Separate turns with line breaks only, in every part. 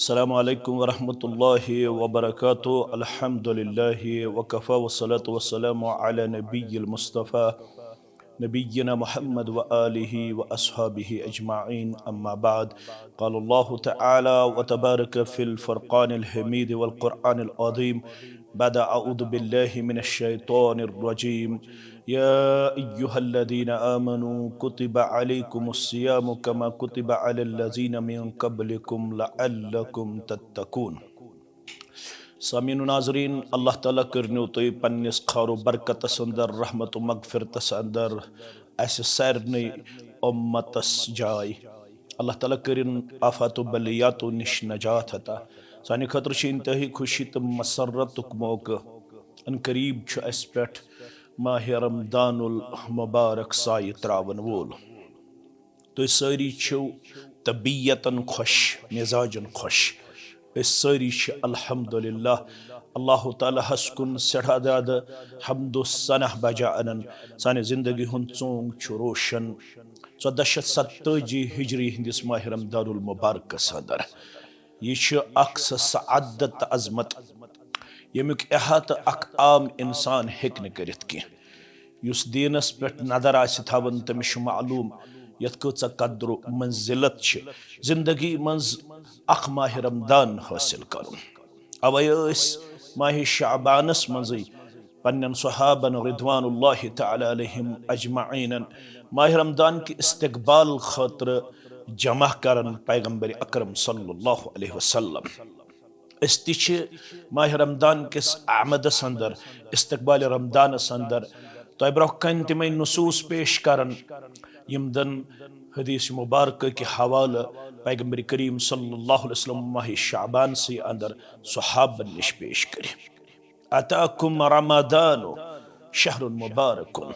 अस्सलामु अलैकुम वरहमतुल्लाहि वबरकातुहू। अल्हम्दुलिल्लाहि वकफ़ा वस्सलातु वस्सलामु अला नबिय्यिल मुस्तफ़ा नबिय्यिना मुहम्मद व आलिहि व अस्हाबिहि अजमाइन अम्मा बाद। क़ालल्लाहु तआला व तबारक फ़िल फ़ुरक़ानिल हमीद वल क़ुरआनिल अज़ीम बाद अऊज़ु बिल्लाहि मिनश शैतानिर रजीम। या अय्युहल्लज़ीना आमनू कुतिबा अलैकुमुस्सियामु कमा कुतिबा अलल्लज़ीना मिन क़ब्लिकुम लअल्लकुम तत्तकून। सामीन नाज़रीन, अल्लाह ताला करनो तुम पन्निस खारो बरकतस अंदर रहमत व मगफिरतस अंदर अस सारने उम्मतस जाय। अल्लाह ताला करिन आफातो बलियातो निश नजात अता। सानि खतर इंतही खुशी तो मसरतुक मौका अन करीब अस पेट माह रमदानुल मुबारक साय त्रावन वोल। तो सारी छो तबीयतन खुश मिजाजन खुश। सारी अल्हम्दुलिल्लाह अल्लाह ताला हस्कुन सड़ा दाद हमदो सनह बजा अनन साने जिंदगी हुन चोंग छु रोशन 1470 हिजरी हिंदिस माह रमदानुल मुबारक अंदर। यह अख सआदत अजमत यमुक अहात अख आम इंसान हेक करित की। युस दीनस पे नजर आसि थवन तमिस मालूम यत कचा कद्र मंजिलत जिंदगी मज अख माह रमदान हासिल करुन। अवै माह शाबानस मज़ पन्न सहाबन रिदवानुल्लाहि तआला अलैहिम अजमाइन माह रमदान के इस्तकबाल खतर जमा करन पैगंबर अकरम सल्लल्लाहु अलैहि वसल्लम। माह रमदान किस आमदस अंदर इस्तकबाल रमदान अंदर तो ब्रोह कन तम नसूस पेश करन यम दन हदीस मुबारक के हवाला पैगंबर करीम सल्लल्लाहु अलैहि वसल्लम माह शाबान से अंदर सहाबन निश पेश करे। अताकुम रमदानु शहरुन मुबारकुन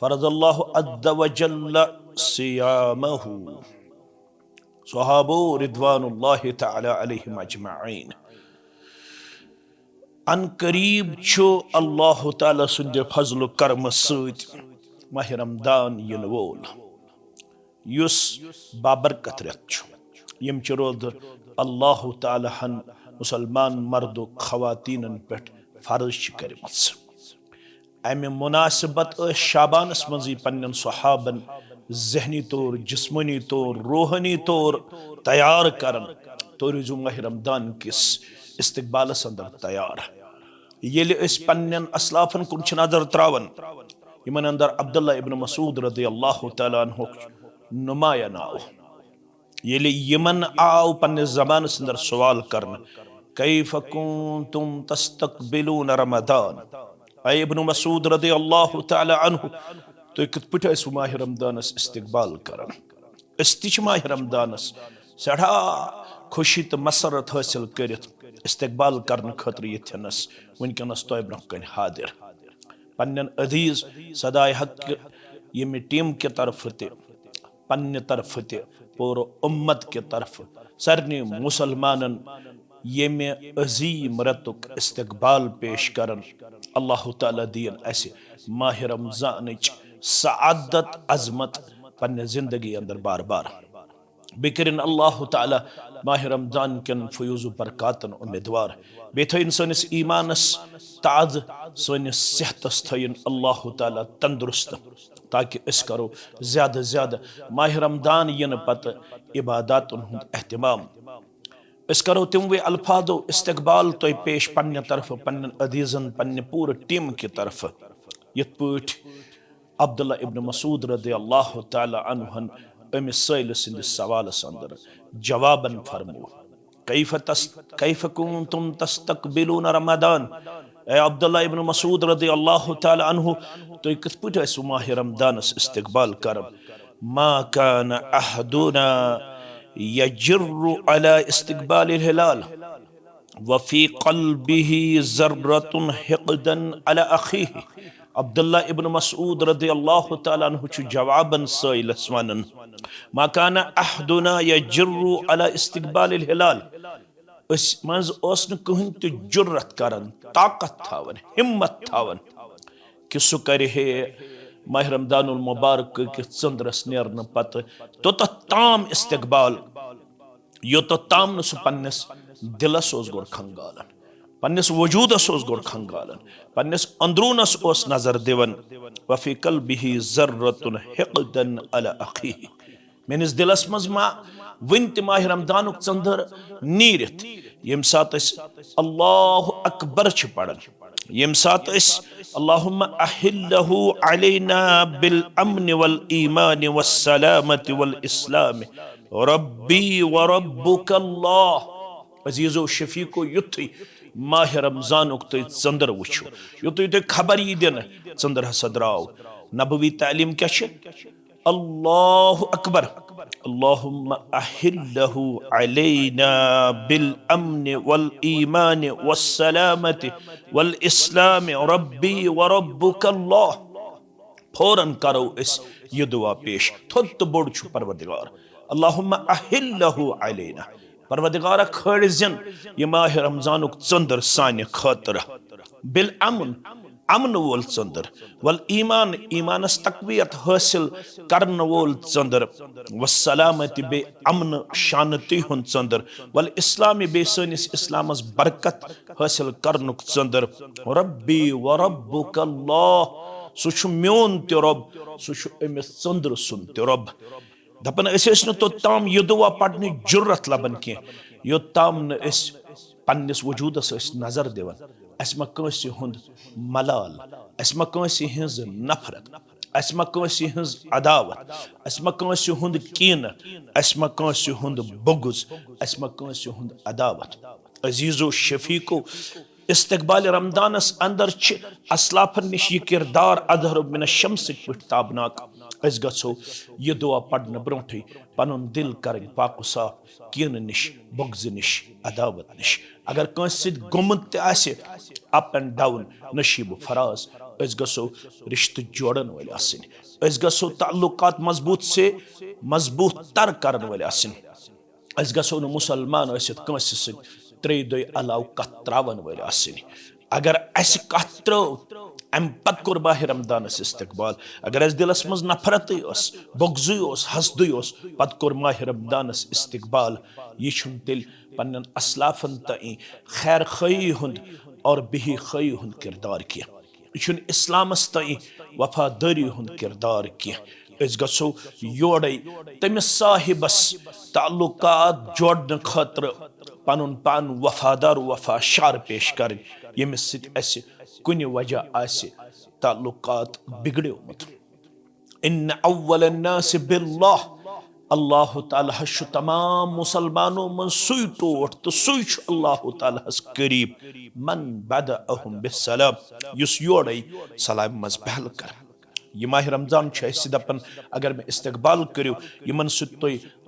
फरज़ल्लाहु अज़्ज़ व जल्ल सियामहु सहाबो रिदवानुल्लाहि तआला अलैहिम अजमाइन। अन करीब छो अल्लाह ताला सुंदे फजल करम सत माह रमदान इन वोल युस बाबरकत रेत यम रोद अल्लाह ताला हन मुसलमान मर्द खवातीन पे फर्ज कर्म। अमे मुनासिबत शाबानस मजी पन्न सहाबन जहनी तौर जिस्मनी तौर रूहानी तौर तैयार करन तो रुजु माह रमदान किस इस्तकबालस अंदर तैयार। ये पन्न असलाफन कुन नजर त्रावन यमन अंदर अब्दुल्ला इब्न मसूद रज़ियल्लाहु तआला अन्हु नुमाया नाव। ये यमन आव पन्ने ज़बान अंदर सवाल करन कैफ कुंतुम तस्तक़बिलून रमदान। ऐ इब्न मसूद रज़ियल्लाहु तआला अन्हु तो कित पठ माह रमदानस इस्तकबाल करन। माह रमदानस सड़ा खुशी तो मसरत हासिल करित इस्तकबाल करने खतर यस वनकनस तो ब्रोह कन हादिर पन्न अदीज सदाय हक यम टीम के तरफ पन्न तरफ पूरा उम्मत के तरफ सरने मुसलमानन यमे अजीम रतुक इस्तकबाल पेश करन। अल्लाह ताला दीन अस माह रमजान सआदत अजमत पन्न जिंदगी अंदर बार बार बेकरिन अल्लाह ताला माह रमजान कन फयूज़ बरकातन उम्मीदवार बे थन सनिस ईमानस ताज सनिस सेहतस थन अल्लाह ताला तंदुरुस्त ताकि अस करो ज्यादा ज्यादा माह रमदान यन पत इबादतन हुंद एहतमाम। अस करो तिम वे अल्फाजो इस्तकबाल तो पेश पन्न तरफ पन्न अदीजन पन्न पूरे टीम की तरफ यत पठ अब्दुल्ला इब्न मसूद रज़ियल्लाहु तआला अन्हु अमिस सैल सिंद सवाल अंदर जवाबन फरमो कैफ कुंतुम तस्तक़बिलून रमदान। ए अब्दुल्ला इब्न मसूद रज़ियल्लाहु तआला अन्हु तो कित पठ माह रमदानस इस्तकबाल करम। मा कान अहदुना यजर्रु अला इस्तकबालिल हिलाल व फी क़ल्बिही ज़र्रतुन हिक़दन अला अख़ीही। अब्दुल्ला इब्न मसूद रज़ियल्लाहु तआला अन्हु जवाबन सैलस वनन मा कान अहदुना यजर्रु अला इस्तकबालिल हिलाल मज कहन तो जुर्रत करन ताकत थावन हिम्मत थावन कि सु करे माह रमदानुल मुबारक के चंद्रस नेरन पत तोत ताम इस्तकबाल योत ताम न सु पन्नस दिलस ओस गोड़ खंगालन, पन्नस वजूदस ओस गोड़ खंगालन, पन्नस अंदरूनस ओस नजर दिवन। वफी कल्बिही ज़र्रतुन हिक़दन अला अखीही, मेनिस दिलस मज मा वन त माह रमदानुक चंदर नीरित यम सात अल्लाहु अकबर छ पड़न, यम सात अल्लाहुम्मा अहिल्लहु अलैना बिल अम्न वल ईमान वस सलामत वल इस्लाम रब्बी व रब्बुक अल्लाह। अजीजो शफीको युथ माह रमजानुक तुम चंदर वुचो, युथ तुम खबर यी दिन चंदर हसा द्राव। नबवी तालीम क्या अल्लाहु अकबर, अल्लाहुम्मा अहिल्लहु अलैना बिल अम्न वल ईमान वस सलामत वल इस्लाम रब्बी व रब्बुक अल्लाह। फौरन करो इस ये दुआ पेश, थोद तो बोड़ छु परवरदिगार, अल्लाहुम्मा अहिल्लहु अलैना, परवरदिगार खड़िजन ये माह रमजानुक चंदर साने खातिर बिल अमन, अमन वोल चंदर, वल ईमान, ईमानस तकवीयत हासिल करन वोल चंदर, वस्सलामत बे अमन शांति हुन चंदर, वल इस्लाम बे सनिस इस्लामस बरकत हासिल करनुक चंदर। रब्बी व रब्बुक अल्लाह, सु म्योन ते रब, सु अमिस चंदर सुन ते रब। दपन न तोताम यह दुआ पढ़ने जुर्रत लबन की, योताम न पन्निस वजूदस नजर दिवन, अस मा कंसी हुंद मलाल, अस मा कंसी हिंज नफरत, अस मा कंसी हिंज अदावत, अस मा कंसी हुंद कीन, अस मा कंसी हुंद बुगुज, अस मा कंसी हुंद अदावत। अजीजो शफीको इस्तकबाल रमदानस अंदर असलाफन निश यह किरदार अदहर मिन शम्स पठ ताबनाक। अस गो यह दुआ पढ़न ब्रोठे पनुन दिल कर पाक साफ, कीन निश, बुगज निश, अदावत निश। अगर कंस गुमत अप एंड डाउन नशीब फराज, अस गो रिश्ते जोड़न वाले आसिन, अस गो ताल्लुकात मजबूत से मजबूत तर करन वाले आसिन, अस गो न मुसलमान कंस सत त्रे दोय अलाव कत त्रावन वाले आसिन। अगर अस कत त्रो अम पत कोर माह रमदानस इस्तकबाल, अगर अस दिलस मज नफरत बुगज हसद पत कोर माह रमदानस इस्तकबाल, यह तेल पन्न असलाफन तई खैर खई हुंद और बिही खई हुंद किरदार की, यह इस्लामस तई वफादारी हुंद किरदार की। अस गो योड़े तमिस साहिबस ताल्लुकात जोड़न खतर पनुन पान वफादार वफाशार पेश कर, यमिस सत अस कुन वजह आसि ताल्लुकात बिगड़ोमुत। इन्न अव्वल अन्नास बिल्लाह, अल्लाह ताला हश तमाम मुसलमानों मन सुई टोट तो सुई अल्लाह ताला हस करीब, मन बदअहुम बिस्सलाम, युस योड़े सलाम मज पहल कर। यह माह रमजान दपन अगर मैं इस्तकबाल करो यमन सत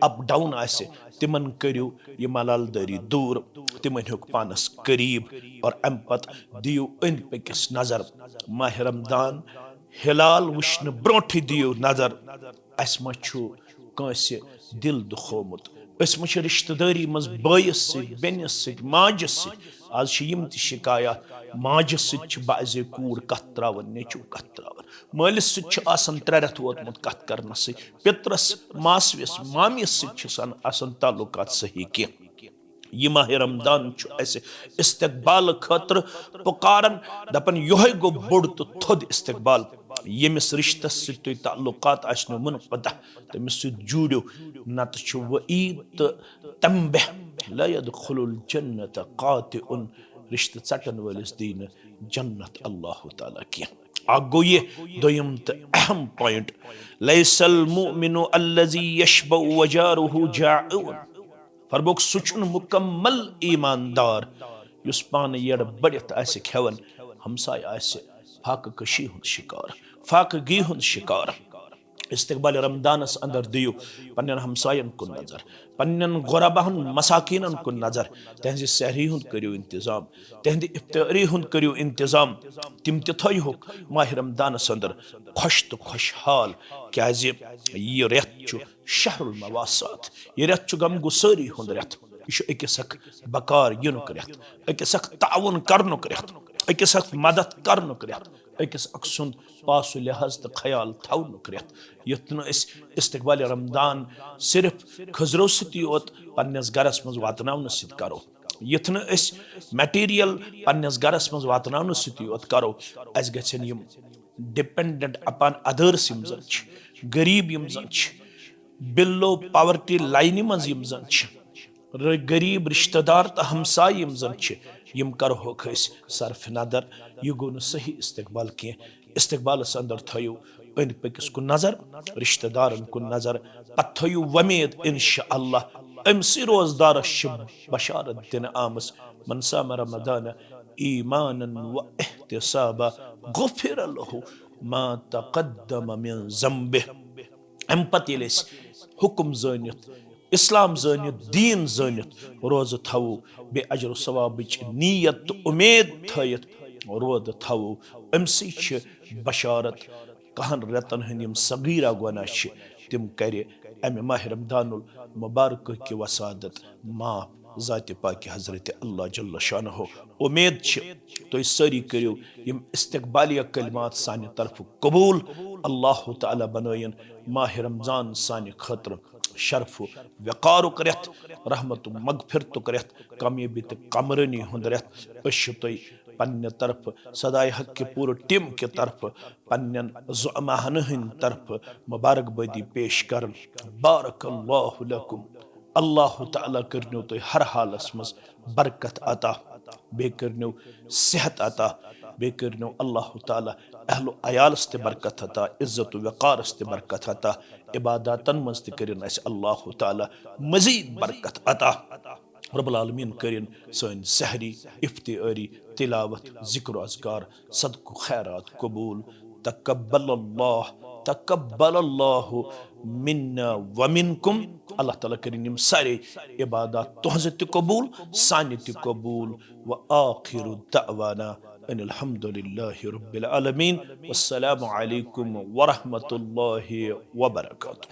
अप डाउन आसे तिमन करो यह मलाल दरी दूर, तिमन होक पानस करीब, और अम पत दियो अंद पकिस नजर। माह रमदान हिलाल वुश्न ब्रोठ दियो नजर, अस मा कंस दिल दुखोमुत, अस मा रिश्तेदारी मज बायस सत बेनिस सत माजस सत। आज यम त शिकायत माजस सत बाजे कूड़ कत त्रावन, नेचू कत त्रावन, मालिस सत त्रे रथ वोतमुत कत करनस, पित्रस मासविस मामियस सत ताल्लुकात सही की। यह माह रमदान इस्तकबाल खतर पुकारन, दपन योहे गो बोड़ तो थोद इस्तकबाल। यमिस रिश्तस सत ताल्लुकात आसनो मुनक़दा तमिस सत जुड़ो, नत वईद तो तंबह ला यदखुलुल जन्नत क़ातिउन, रिश्ते चटन वालिस दीन जन्नत अल्लाह ताला की। आगो ये दोयम तो अहम पॉइंट, लैसल मुमिनु अल्लज़ी यशबउ वजारुहु जाउन, फरमोक सुचुन मुकम्मल ईमानदार युस पान यड़ बड़ित आसे खेवन, हमसाय आसे फाक कशी हुंद शिकार, फाक गी हुंद शिकार। इस्तकबाल रमदानस अंदर दियो पन्न हमसायन कुन नजर, पन्न गुरबाहन मसाकीनन कुन नजर, तहज सहरी हुंद करियो इंतजाम, तहद इफ्तारी हुंद करियो इंतजाम। तिम त थय हो माह रमदानस अंदर खुश तो खुशहाल, क्या यह रेत शहरुल मवासात, यह रेत गम गुसारी हुंद रेत, यह अकिस बकार युनुक रेत, अकिस ताउन करनुक रेत। अकिस मदद करनुक रेत, अकिस सुंद पासु लिहाज तो ख्याल थवनुक रेत, युथ न इस्तकबाल रमदान सिर्फ खजरो सती योत पन्नस गरस मज वातनावन सत करो, युथ न मटेरियल पन्नस गरस मज वातनावन सती योत करो, अस गछन यम डिपेंडेंट अपॉन अदर्स यम जन छ, गरीब यम जन छ, बिलो पॉवर्टी लाइन मज यम जन छ, गरीब रिश्तेदार तो हमसाय यम जन छ, यम करहोक सरफ नदर, यह गो न सही इस्तकबाल कह, इस्तकबालस अंदर थयो अंद पकिस कुन नजर, रिश्तेदारन कुन नजर, पत थयो वमेद इंशाअल्लाह अमसी रोजदार बशारत दिन आमस मन साम रमदान ईमानन व इहतिसाबा गुफिर लहु मा तक़द्दम मिन ज़म्बिह। अम पत येल हुकुम जानित, इस्लाम जानित, दीन जानित रोज थवो, बे अजर सवाबिच नीयत तो उम्मीद थयत रोज थवो, अमसी छ बशारत कहन रतन हंदिम सगीरा गुना छ तिम करे अमे माह रमदानुल मुबारक की वसादत माफ ज़ात पाक हजरत अल्लाह जल्ल शानहो। उम्मीद तो सारी करो यम इस्तकबालिया कलिमात सानि तरफ कबूल, अल्लाह ताला बनयन माह रमजान सानि खतर शर्फ वक़ारुक रेत, रहमत मगफिरतुक रेत, कामयाबी तो कमरनी हुंद रेत। पन्ने तरफ सदाय हक के पूरे टीम के तरफ पन्नन ज़ुअमाहन हंद तरफ मुबारकबादी पेश कर। बारकल्लाहु लकुम, अल्लाह ताला करनो तो हर हालस मज बरकत अता, बे करनो सेहत अता, बे करनो अल्लाह ताला अहलो अयालस ते बरकत अता, इज्जत वक़ारस ते बरकत अता, इबादतन मज ते करिन अस अल्लाह ताला मजीद बरकत अता। रब्बुल आलमीन करिन सन सहरी, इफ्तियारी, तिलावत, जिक्र अज़कार, सदक़ खैरात कबूल। तकब्बलल्लाहु मिन्ना व मिनकुम, अल्लाह ताला करिन यम सारे इबादत तुहज़ ते कबूल, सानि ते कबूल। व आखिरु दअवाना अनिल हम्दुलिल्लाहि रब्बिल आलमीन। वस्सलामु अलैकुम व रहमतुल्लाहि व बरकातुहू।